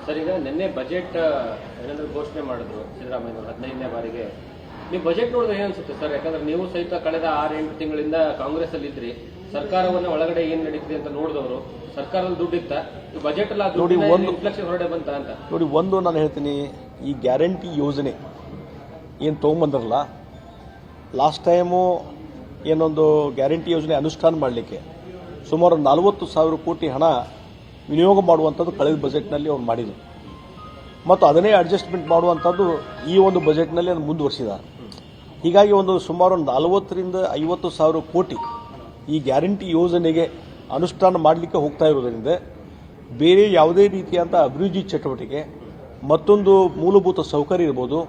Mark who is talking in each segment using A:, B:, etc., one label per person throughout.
A: Sir, ಈಗ ನಿನ್ನೆ budget ಏನಾದರೂ ಘೋಷಣೆ ಮಾಡಿದ್ರು ಸಿದ್ದರಾಮಯ್ಯ 15ನೇ ಬಾರಿಗೆ. ನೀವು ಬಜೆಟ್ ನೋಡಿದ್ರೆ ಏನು ಅನ್ಸುತ್ತೆ ಸರ್? ಯಾಕಂದ್ರೆ ನೀವು ಸಹಿತ ಕಳೆದ 6-8 ತಿಂಗಳಿಂದ ಕಾಂಗ್ರೆಸ್ ಅಲ್ಲಿ ಇದ್ರಿ, ಸರ್ಕಾರವನ್ನ ಒಳಗಡೆ ಏನ್ ನಡೀತಿದೆ ಅಂತ ನೋಡಿದವರು. ಸರ್ಕಾರದಲ್ಲಿ ದುಡ್ಡಿತ್ತ, ಈ ಬಜೆಟ್ ಅಲ್ಲ ಇನ್ಫ್ಲೇಷನ್ ಹೊರಡೆ ಬಂತ ಅಂತ
B: ನೋಡಿ. ಒಂದು ನಾನು ಹೇಳ್ತೀನಿ, ಈ ಗ್ಯಾರಂಟಿ ಯೋಜನೆ ಏನು ತೊಗೊಂಬಂದ್ರಲ್ಲ, ಲಾಸ್ಟ್ ಟೈಮು ಏನೊಂದು ಗ್ಯಾರಂಟಿ ಯೋಜನೆ ಅನುಷ್ಠಾನ ಮಾಡಲಿಕ್ಕೆ ಸುಮಾರು 40,000 ಕೋಟಿ ಹಣ ವಿನಿಯೋಗ ಮಾಡುವಂಥದ್ದು ಕಳೆದ ಬಜೆಟ್ನಲ್ಲಿ ಅವ್ರು ಮಾಡಿದರು. ಮತ್ತು ಅದನ್ನೇ ಅಡ್ಜಸ್ಟ್ಮೆಂಟ್ ಮಾಡುವಂಥದ್ದು ಈ ಒಂದು ಬಜೆಟ್ನಲ್ಲಿ ಅದು ಮುಂದುವರಿಸಿದ್ದಾರೆ. ಹೀಗಾಗಿ ಒಂದು ಸುಮಾರು 40,000 ರಿಂದ 50,000 ಕೋಟಿ ಈ ಗ್ಯಾರಂಟಿ ಯೋಜನೆಗೆ ಅನುಷ್ಠಾನ ಮಾಡಲಿಕ್ಕೆ ಹೋಗ್ತಾ ಇರೋದ್ರಿಂದ ಬೇರೆ ಯಾವುದೇ ರೀತಿಯಾದ ಅಭಿವೃದ್ಧಿ ಚಟುವಟಿಕೆ, ಮತ್ತೊಂದು ಮೂಲಭೂತ ಸೌಕರ್ಯ ಇರ್ಬೋದು,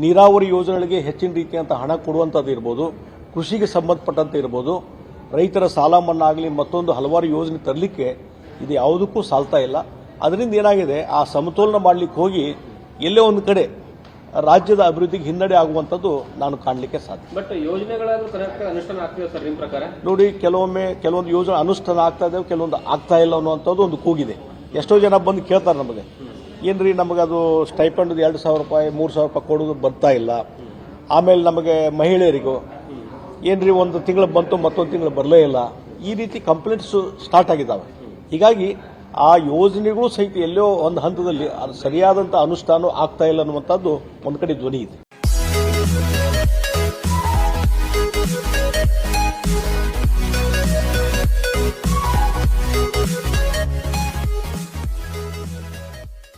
B: ನೀರಾವರಿ ಯೋಜನೆಗಳಿಗೆ ಹೆಚ್ಚಿನ ರೀತಿಯಂಥ ಹಣ ಕೊಡುವಂಥದ್ದು ಇರ್ಬೋದು, ಕೃಷಿಗೆ ಸಂಬಂಧಪಟ್ಟಂತೆ ಇರ್ಬೋದು, ರೈತರ ಸಾಲ ಮನ್ನಾ ಆಗಲಿ, ಮತ್ತೊಂದು ಹಲವಾರು ಯೋಜನೆ ತರಲಿಕ್ಕೆ ಇದು ಯಾವುದಕ್ಕೂ ಸಾಲ್ತಾ ಇಲ್ಲ. ಅದರಿಂದ ಏನಾಗಿದೆ, ಆ ಸಮತೋಲನ ಮಾಡಲಿಕ್ಕೆ ಹೋಗಿ ಎಲ್ಲೇ ಒಂದು ಕಡೆ ರಾಜ್ಯದ ಅಭಿವೃದ್ಧಿಗೆ ಹಿನ್ನಡೆ ಆಗುವಂಥದ್ದು ನಾನು ಕಾಣಲಿಕ್ಕೆ ಸಾಧ್ಯ.
A: ಬಟ್ ಯೋಜನೆಗಳಾದ್ರೂ ಕರೆಕ್ಟ್ ಅನುಷ್ಠಾನ ಆಗ್ತಿದೆ ಸರ್ ನಿಮ್ಮ ಪ್ರಕಾರ?
B: ನೋಡಿ, ಕೆಲವೊಂದು ಯೋಜನೆ ಅನುಷ್ಠಾನ ಆಗ್ತಾ ಇದ್ದಾವೆ, ಕೆಲವೊಂದು ಆಗ್ತಾ ಇಲ್ಲ ಅನ್ನುವಂಥದ್ದು ಒಂದು ಕೂಗಿದೆ. ಎಷ್ಟೋ ಜನ ಬಂದು ಕೇಳ್ತಾರೆ ನಮಗೆ, ಏನ್ರಿ ನಮಗೆ ಅದು ಸ್ಟೈಪಂಡ್ 2,000 ರೂಪಾಯಿ 3,000 ರೂಪಾಯಿ ಕೊಡೋದು ಬರ್ತಾ ಇಲ್ಲ. ಆಮೇಲೆ ನಮಗೆ ಮಹಿಳೆಯರಿಗೂ ಏನ್ರಿ ಒಂದು ತಿಂಗಳು ಬಂತು ಮತ್ತೊಂದು ತಿಂಗಳು ಬರಲೇ ಇಲ್ಲ. ಈ ರೀತಿ ಕಂಪ್ಲೇಂಟ್ಸ್ ಸ್ಟಾರ್ಟ್ ಆಗಿದ್ದಾವೆ. ಹೀಗಾಗಿ ಆ ಯೋಜನೆಗಳು ಸಹಿತ ಎಲ್ಲೋ ಒಂದು ಹಂತದಲ್ಲಿ ಸರಿಯಾದಂಥ ಅನುಷ್ಠಾನ ಆಗ್ತಾ ಇಲ್ಲ ಅನ್ನುವಂಥದ್ದು ಒಂದು ಕಡೆ ಧ್ವನಿ ಇದೆ.